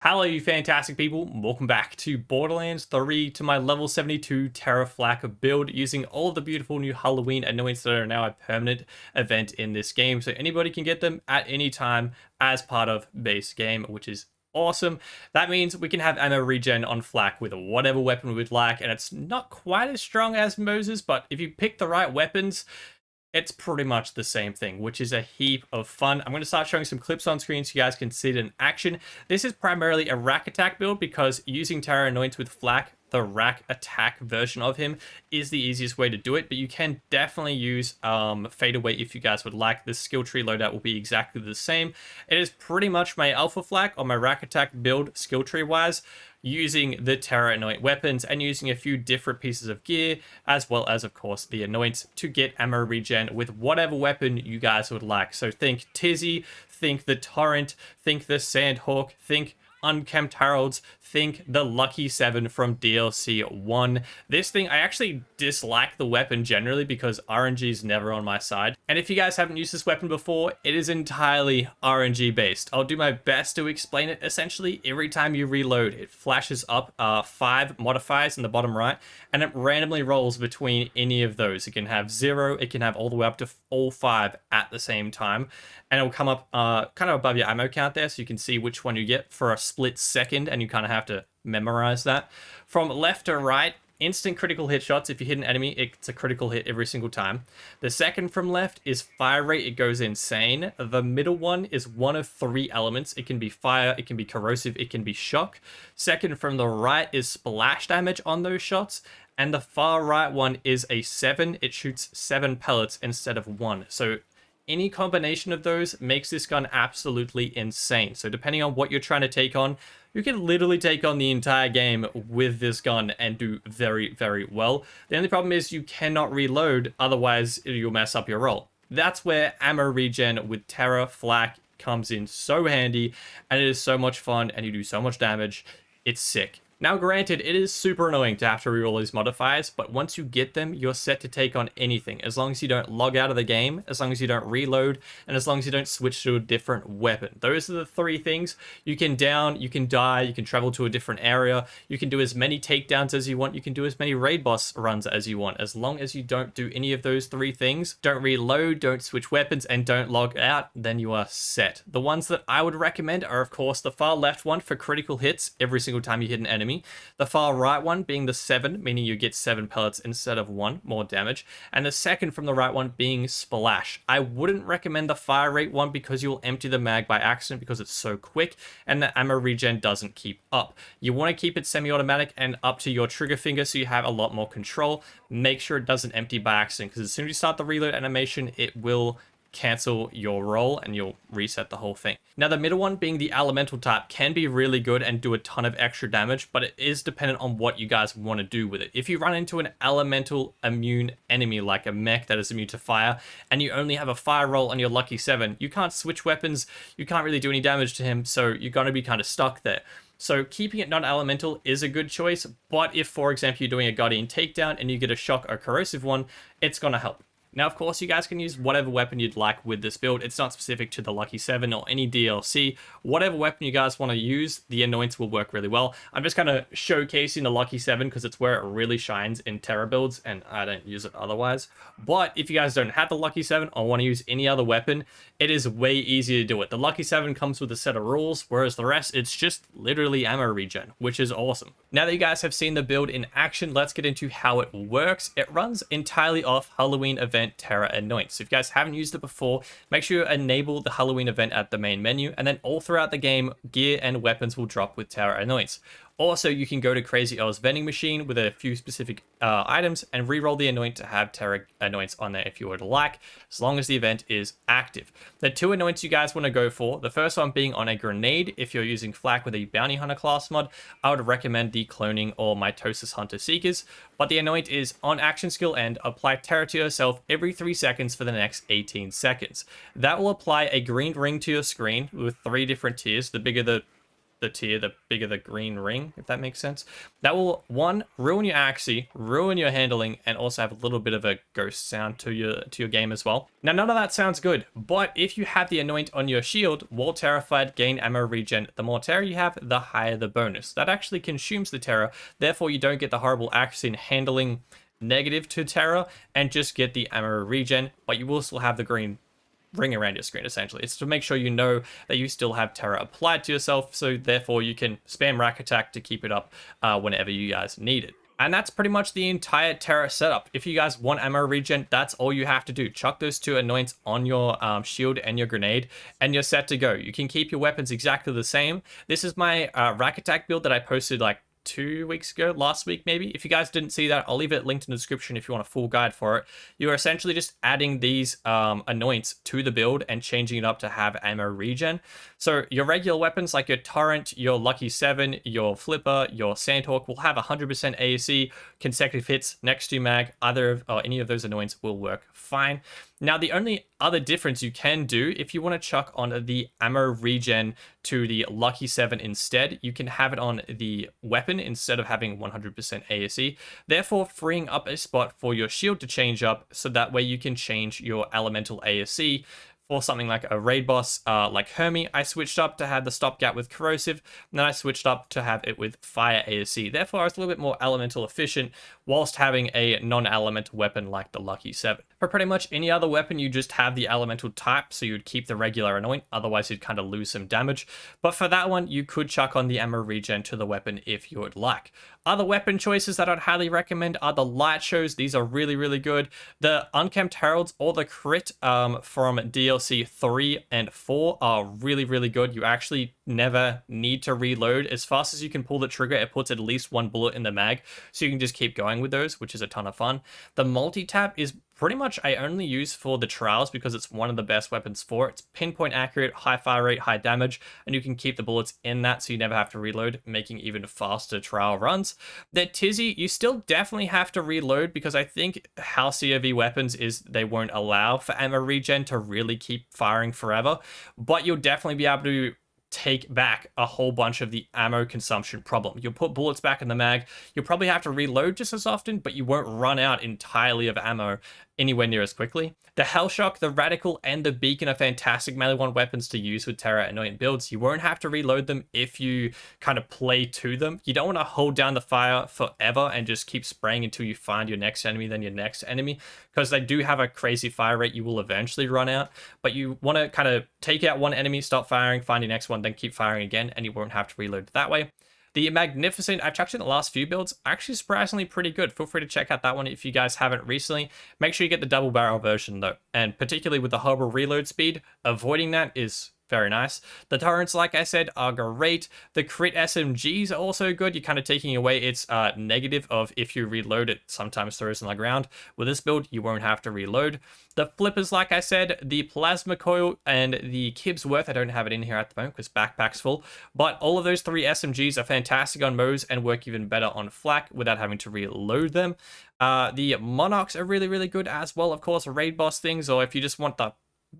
Hello, you fantastic people. Welcome back to Borderlands 3 to my level 72 Terra Flak build using all of the beautiful new Halloween anointings that are now a permanent event in this game. So anybody can get them at any time as part of base game, which is awesome. That means we can have ammo regen on Flak with whatever weapon we would like, and it's not quite as strong as Moses, but if you pick the right weapons, it's pretty much the same thing, which is a heap of fun. I'm going to start showing some clips on screen so you guys can see it in action. This is primarily a rack attack build because using Terra Anoints with Flak, the rack attack version of him, is the easiest way to do it, but you can definitely use fadeaway if you guys would like. The skill tree loadout will be exactly the same. It is pretty much my alpha Flak on my rack attack build skill tree wise, using the Terra Anoint weapons and using a few different pieces of gear, as well as, of course, the Anoints to get ammo regen with whatever weapon you guys would like. So think Tizzy, think the Torrent, think the Sandhawk, think Unkempt Heralds, think the Lucky 7 from DLC 1. This thing, I actually dislike the weapon generally because RNG is never on my side. And if you guys haven't used this weapon before, it is entirely RNG based. I'll do my best to explain it. Essentially, every time you reload, it flashes up 5 modifiers in the bottom right, and it randomly rolls between any of those. It can have 0, it can have all the way up to all 5 at the same time, and it will come up kind of above your ammo count there, so you can see which one you get for a split second, and you kind of have to memorize that. From left to right, instant critical hit shots. If you hit an enemy, it's a critical hit every single time. The second from left is fire rate. It goes insane. The middle one is one of 3 elements. It can be fire, it can be corrosive, it can be shock. Second from the right is splash damage on those shots. And the far right one is a 7. It shoots 7 pellets instead of 1. So any combination of those makes this gun absolutely insane. So depending on what you're trying to take on, you can literally take on the entire game with this gun and do very, very well. The only problem is you cannot reload, otherwise you'll mess up your roll. That's where ammo regen with Terra Flak comes in so handy, and it is so much fun, and you do so much damage. It's sick. Now, granted, it is super annoying to have to reroll these modifiers, but once you get them, you're set to take on anything, as long as you don't log out of the game, as long as you don't reload, and as long as you don't switch to a different weapon. Those are the 3 things. You can down, you can die, you can travel to a different area, you can do as many takedowns as you want, you can do as many raid boss runs as you want. As long as you don't do any of those 3 things, don't reload, don't switch weapons, and don't log out, then you are set. The ones that I would recommend are, of course, the far left one for critical hits every single time you hit an enemy. The far right one being the 7, meaning you get 7 pellets instead of 1, more damage. And the second from the right one being splash. I wouldn't recommend the fire rate one because you'll empty the mag by accident because it's so quick and the ammo regen doesn't keep up. You want to keep it semi-automatic and up to your trigger finger so you have a lot more control. Make sure it doesn't empty by accident, because as soon as you start the reload animation, it will cancel your roll and you'll reset the whole thing. Now, the middle one being the elemental type can be really good and do a ton of extra damage, but it is dependent on what you guys want to do with it. If you run into an elemental immune enemy like a mech that is immune to fire, and you only have a fire roll on your lucky 7, you can't switch weapons, you can't really do any damage to him, so you're going to be kind of stuck there. So keeping it non-elemental is a good choice, but if, for example, you're doing a Guardian takedown and you get a shock or corrosive one, it's going to help. Now, of course, you guys can use whatever weapon you'd like with this build. It's not specific to the Lucky 7 or any DLC. Whatever weapon you guys want to use, the Anoints will work really well. I'm just kind of showcasing the Lucky 7 because it's where it really shines in Terra builds, and I don't use it otherwise. But if you guys don't have the Lucky 7 or want to use any other weapon, it is way easier to do it. The Lucky 7 comes with a set of rules, whereas the rest, it's just literally ammo regen, which is awesome. Now that you guys have seen the build in action, let's get into how it works. It runs entirely off Halloween event Terra Anoint. So if you guys haven't used it before, make sure you enable the Halloween event at the main menu, and then all throughout the game, gear and weapons will drop with Terra Anoints. Also, you can go to Crazy L's vending machine with a few specific items and reroll the Anoint to have Terra Anoints on there if you would like, as long as the event is active. The 2 Anoints you guys want to go for, the first one being on a grenade. If you're using Flak with a Bounty Hunter class mod, I would recommend the Cloning or Mitosis Hunter Seekers, but the Anoint is on action skill end, apply Terra to yourself every 3 seconds for the next 18 seconds. That will apply a green ring to your screen with 3 different tiers. The bigger the the tier, the bigger the green ring, if that makes sense. That will, one, ruin your accuracy, ruin your handling, and also have a little bit of a ghost sound to your game as well. Now, none of that sounds good, but if you have the Anoint on your shield, while terrified, gain ammo regen. The more terror you have, the higher the bonus. That actually consumes the terror, therefore you don't get the horrible accuracy and handling negative to terror, and just get the ammo regen, but you will still have the green ring around your screen. Essentially, it's to make sure you know that you still have terror applied to yourself, so therefore you can spam rack attack to keep it up whenever you guys need it. And that's pretty much the entire terror setup. If you guys want ammo regen, that's all you have to do. Chuck those 2 anoints on your shield and your grenade, and you're set to go. You can keep your weapons exactly the same. This is my rack attack build that I posted like 2 weeks ago, last week maybe. If you guys didn't see that, I'll leave it linked in the description if you want a full guide for it. You're essentially just adding these anoints to the build and changing it up to have ammo regen. So your regular weapons like your Torrent, your Lucky 7, your Flipper, your Sandhawk will have 100% ASE, consecutive hits next to mag. Any of those anoints will work fine. Now, the only other difference you can do, if you want to chuck on the ammo regen to the Lucky 7 instead, you can have it on the weapon instead of having 100% ASE, therefore freeing up a spot for your shield to change up, so that way you can change your elemental ASE. For something like a raid boss like Hermie, I switched up to have the stopgap with corrosive, and then I switched up to have it with fire ASE. Therefore, I was a little bit more elemental efficient whilst having a non-elemental weapon like the Lucky 7. For pretty much any other weapon, you just have the elemental type, so you'd keep the regular anoint, otherwise you'd kind of lose some damage. But for that one, you could chuck on the ammo regen to the weapon if you would like. Other weapon choices that I'd highly recommend are the light shows. These are really, really good. The Unkempt Heralds or the crit from DLC 3 and 4 are really, really good. You actually never need to reload. As fast as you can pull the trigger, it puts at least 1 bullet in the mag, so you can just keep going with those, which is a ton of fun. The multi-tap is pretty much I only use for the trials because it's one of the best weapons for it. It's pinpoint accurate, high fire rate, high damage, and you can keep the bullets in that so you never have to reload, making even faster trial runs. The Tizzy, you still definitely have to reload because I think how COV weapons is they won't allow for ammo regen to really keep firing forever, but you'll definitely be able to take back a whole bunch of the ammo consumption problem. You'll put bullets back in the mag, you'll probably have to reload just as often, but you won't run out entirely of ammo anywhere near as quickly. The Hellshock, the Radical, and the Beacon are fantastic melee 1 weapons to use with Terror Anoint builds. You won't have to reload them if you kind of play to them. You don't want to hold down the fire forever and just keep spraying until you find your next enemy, then your next enemy, because they do have a crazy fire rate. You will eventually run out, but you want to kind of take out one enemy, stop firing, find your next one, then keep firing again, and you won't have to reload that way. The Magnificent, I've checked in the last few builds, actually surprisingly pretty good. Feel free to check out that one if you guys haven't recently. Make sure you get the double barrel version though, and particularly with the horrible reload speed, avoiding that is very nice. The torrents, like I said, are great. The crit SMGs are also good. You're kind of taking away its negative of if you reload it, sometimes throws on the ground. With this build, you won't have to reload. The flippers, like I said, the plasma coil and the Kib's Worth, I don't have it in here at the moment because backpack's full, but all of those 3 SMGs are fantastic on Moes and work even better on Flak without having to reload them. The Monarchs are really, really good as well, of course, raid boss things, or if you just want the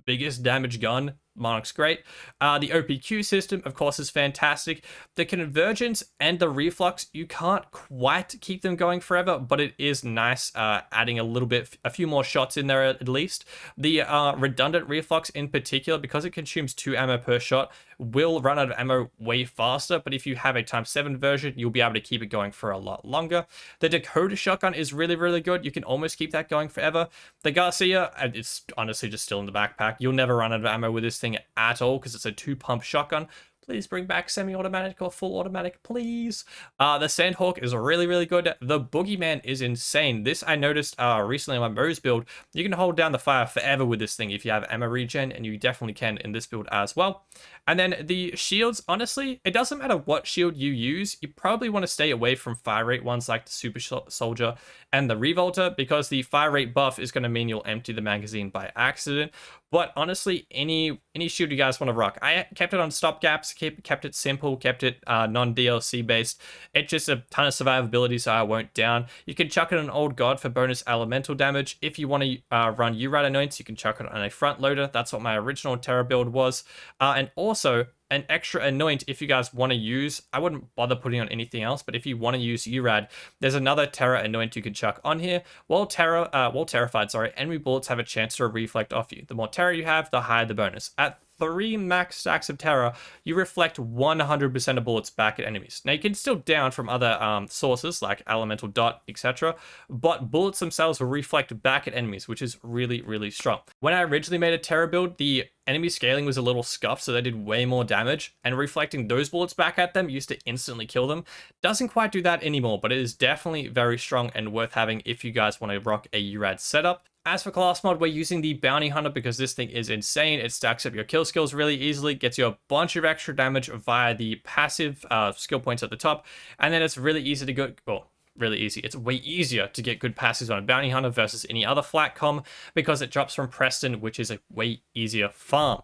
biggest damage gun, Monarch's great. The OPQ system, of course, is fantastic. The Convergence and the Reflux, you can't quite keep them going forever, but it is nice adding a few more shots in there at least. The Redundant Reflux in particular, because it consumes 2 ammo per shot, will run out of ammo way faster, but if you have a ×7 version, you'll be able to keep it going for a lot longer. The Dakota Shotgun is really, really good. You can almost keep that going forever. The Garcia, it's honestly just still in the backpack. You'll never run out of ammo with this thing at all because it's a 2-pump shotgun. Please bring back semi-automatic or full automatic, please. The Sandhawk is really, really good. The Boogeyman is insane. This I noticed recently on my Moes build. You can hold down the fire forever with this thing if you have ammo regen, and you definitely can in this build as well. And then the shields, honestly, it doesn't matter what shield you use. You probably want to stay away from fire rate ones like the Super Soldier and the Revolter, because the fire rate buff is going to mean you'll empty the magazine by accident. But honestly, any shield you guys want to rock. I kept it on stopgaps, kept it simple, kept it non-DLC based. It's just a ton of survivability, so I won't down. You can chuck it on Old God for bonus elemental damage. If you want to run URAT anoints, you can chuck it on a front loader. That's what my original Terror build was. And also, an extra annoyance if you guys want to use, I wouldn't bother putting on anything else, but if you want to use URAD, there's another Terra annoyance you can chuck on here. While terrified, enemy bullets have a chance to reflect off you. The more Terra you have, the higher the bonus. At 3 max stacks of Terra, you reflect 100% of bullets back at enemies. Now, you can still down from other sources like elemental dot, etc., but bullets themselves will reflect back at enemies, which is really, really strong. When I originally made a Terra build, the enemy scaling was a little scuffed, so they did way more damage, and reflecting those bullets back at them used to instantly kill them. Doesn't quite do that anymore, but it is definitely very strong and worth having if you guys want to rock a URAD setup. As for class mod, we're using the Bounty Hunter because this thing is insane. It stacks up your kill skills really easily, gets you a bunch of extra damage via the passive skill points at the top, and then it's really easy to go, well, really easy. It's way easier to get good passives on a Bounty Hunter versus any other flat com because it drops from Preston, which is a way easier farm.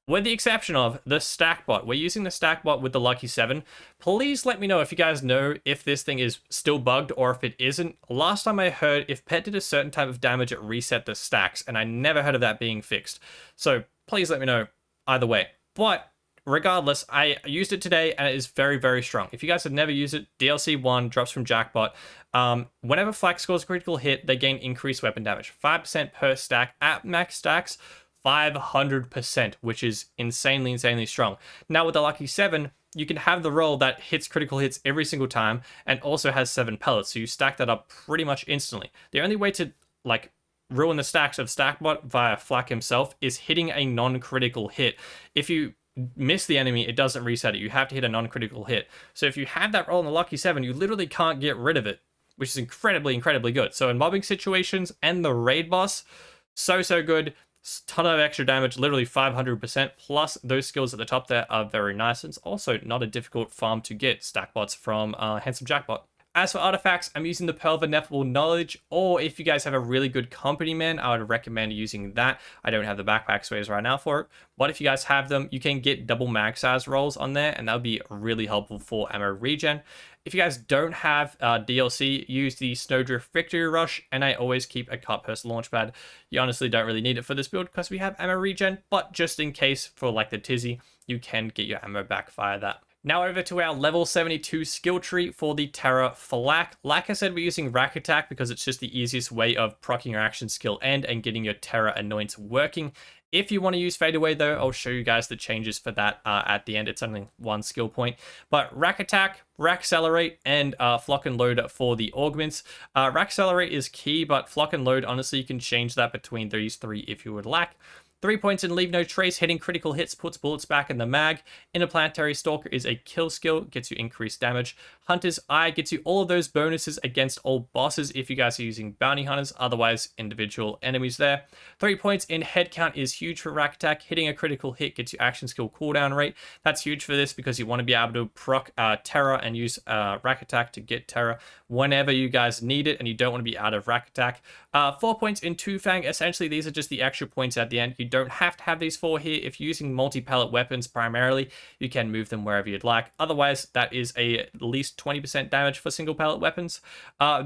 With the exception of the stack bot. We're using the stack bot with the Lucky 7. Please let me know if you guys know if this thing is still bugged or if it isn't. Last time I heard, if pet did a certain type of damage, it reset the stacks, and I never heard of that being fixed. So please let me know either way. But regardless, I used it today and it is very, very strong. If you guys have never used it, DLC 1 drops from Jackpot. Whenever Flak scores a critical hit, they gain increased weapon damage. 5% per stack at max stacks. 500%, which is insanely, insanely strong. Now with the Lucky 7, you can have the roll that hits critical hits every single time and also has 7 pellets, so you stack that up pretty much instantly. The only way to, like, ruin the stacks of Stackbot via Flak himself is hitting a non-critical hit. If you miss the enemy, it doesn't reset it. You have to hit a non-critical hit. So if you have that roll in the Lucky 7, you literally can't get rid of it, which is incredibly, incredibly good. So in mobbing situations and the raid boss, so good. Ton of extra damage, literally 500%, plus those skills at the top there are very nice. It's also not a difficult farm to get Stackbots from Handsome Jackbot. As for artifacts, I'm using the Pearl of Ineffable Knowledge, or if you guys have a really good company man, I would recommend using that. I don't have the backpack space right now for it, but if you guys have them, you can get double mag size rolls on there, and that would be really helpful for ammo regen. If you guys don't have DLC, use the Snowdrift Victory Rush, and I always keep a Cutpurse Launchpad. You honestly don't really need it for this build because we have ammo regen, but just in case for like the Tizzy, you can get your ammo back via that. Now over to our level 72 skill tree for the Terra Flak. Like I said, we're using Rack Attack because it's just the easiest way of proccing your action skill end and getting your Terra Annoyance working. If you want to use Fade Away though, I'll show you guys the changes for that at the end. It's only 1 skill point. But Rack Attack, Rack Accelerate, and Flock and Load for the augments. Rack Accelerate is key, but Flock and Load, honestly, you can change that between these 3 if you would like. 3 points in Leave No Trace, hitting critical hits puts bullets back in the mag. Interplanetary Stalker is a kill skill, gets you increased damage. Hunter's Eye gets you all of those bonuses against all bosses if you guys are using Bounty Hunters, otherwise individual enemies there. 3 points in Head Count is huge for Rack Attack, hitting a critical hit gets you action skill cooldown rate. That's huge for this because you want to be able to proc Terra and use Rack Attack to get Terra whenever you guys need it and you don't want to be out of Rack Attack. 4 points in Two Fang, essentially these are just the extra points at the end. You don't have to have these 4 here. If you're using multi-pallet weapons primarily, you can move them wherever you'd like. Otherwise, that is at least 20% damage for single pallet weapons.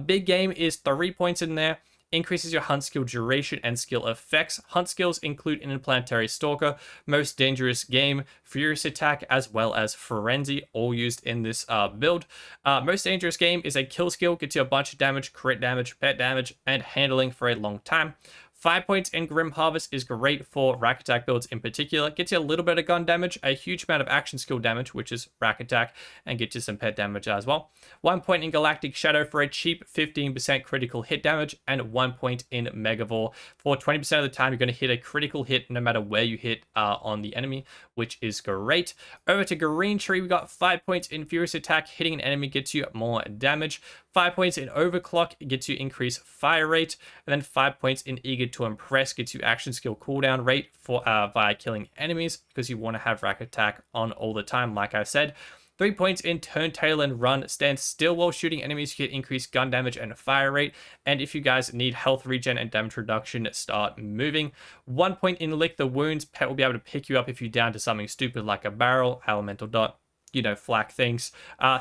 Big Game is 3 points in there. Increases your hunt skill duration and skill effects. Hunt skills include Interplanetary Stalker, Most Dangerous Game, Furious Attack, as well as Frenzy, all used in this build. Most Dangerous Game is a kill skill, gets you a bunch of damage, crit damage, pet damage, and handling for a long time. 5 points in Grim Harvest is great for Rack Attack builds in particular. Gets you a little bit of gun damage, a huge amount of action skill damage, which is Rack Attack, and gets you some pet damage as well. 1 point in Galactic Shadow for a cheap 15% critical hit damage, and 1 point in Megavore. For 20% of the time, you're going to hit a critical hit no matter where you hit on the enemy, which is great. Over to Green Tree, we got 5 points in Furious Attack. Hitting an enemy gets you more damage. 5 points in Overclock gets you increased fire rate, and then 5 points in Eager to Impress gets you action skill cooldown rate for via killing enemies because you want to have Rack Attack on all the time, like I said. 3 points in Turn Tail and Run. Stand still while shooting enemies, you get increased gun damage and fire rate. And if you guys need health regen and damage reduction, start moving. 1 point in Lick the Wounds. Pet will be able to pick you up if you're down to something stupid like a barrel, elemental dot, flak things.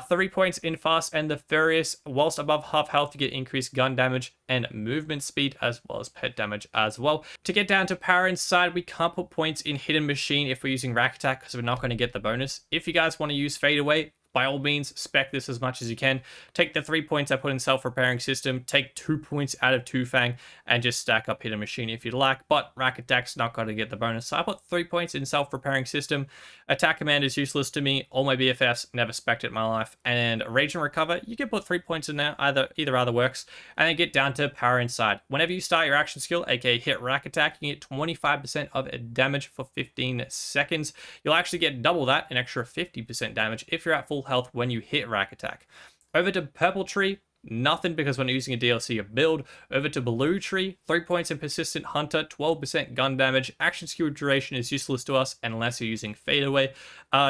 3 points in fast and the furious. Whilst above half health, you get increased gun damage and movement speed, as well as pet damage as well. To get down to power inside, we can't put points in hidden machine if we're using rack attack, because we're not going to get the bonus. If you guys want to use fade away, by all means, spec this as much as you can. Take the 3 points I put in self-repairing system, take 2 points out of Two Fang, and just stack up hidden machine if you'd like. But rack attack's not going to get the bonus, so I put 3 points in self-repairing system. Attack command is useless to me. All my BFFs never spec'd it in my life. And Regen recover, you can put 3 points in there. Either works. And then get down to power inside. Whenever you start your action skill, aka hit rack attack, you get 25% of damage for 15 seconds. You'll actually get double that, an extra 50% damage if you're at full health when you hit rack attack. Over to purple tree, nothing, because when using a DLC of build. Over to blue tree, 3 points in persistent hunter, 12% gun damage. Action skill duration is useless to us unless you're using fade away.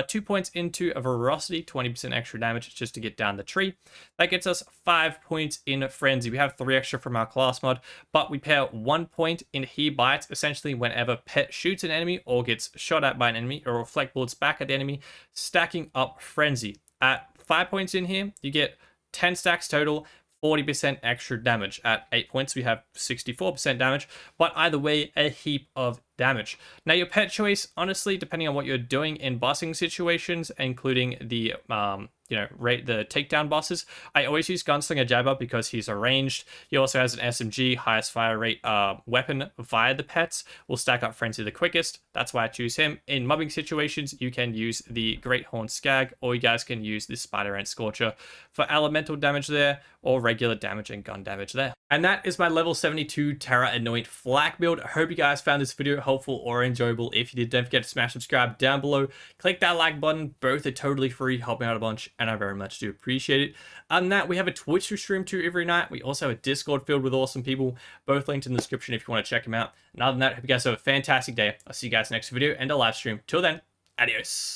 2 points into a veracity, 20% extra damage just to get down the tree. That gets us 5 points in frenzy. We have 3 extra from our class mod, but we pair 1 point in he bites. Essentially, whenever pet shoots an enemy or gets shot at by an enemy, or reflect bullets back at the enemy, stacking up frenzy. At 5 points in here, you get 10 stacks total, 40% extra damage. At 8 points, we have 64% damage, but either way, a heap of damage. Now, your pet choice, honestly, depending on what you're doing in bossing situations, including the rate the takedown bosses, I always use Gunslinger Jabba because he's a ranged. He also has an SMG, highest fire rate weapon via the pets. Will stack up frenzy the quickest. That's why I choose him. In mobbing situations, you can use the Great Horn Skag, or you guys can use the Spider Ant Scorcher for elemental damage there, or regular damage and gun damage there. And that is my level 72 Terra Anoint Flak build. I hope you guys found this video helpful or enjoyable. If you did, don't forget to smash subscribe down below. Click that like button. Both are totally free, help me out a bunch, and I very much do appreciate it. Other than that, we have a Twitch we stream to every night. We also have a Discord filled with awesome people, both linked in the description if you want to check them out. And other than that, I hope you guys have a fantastic day. I'll see you guys next video and a live stream. Till then, adios.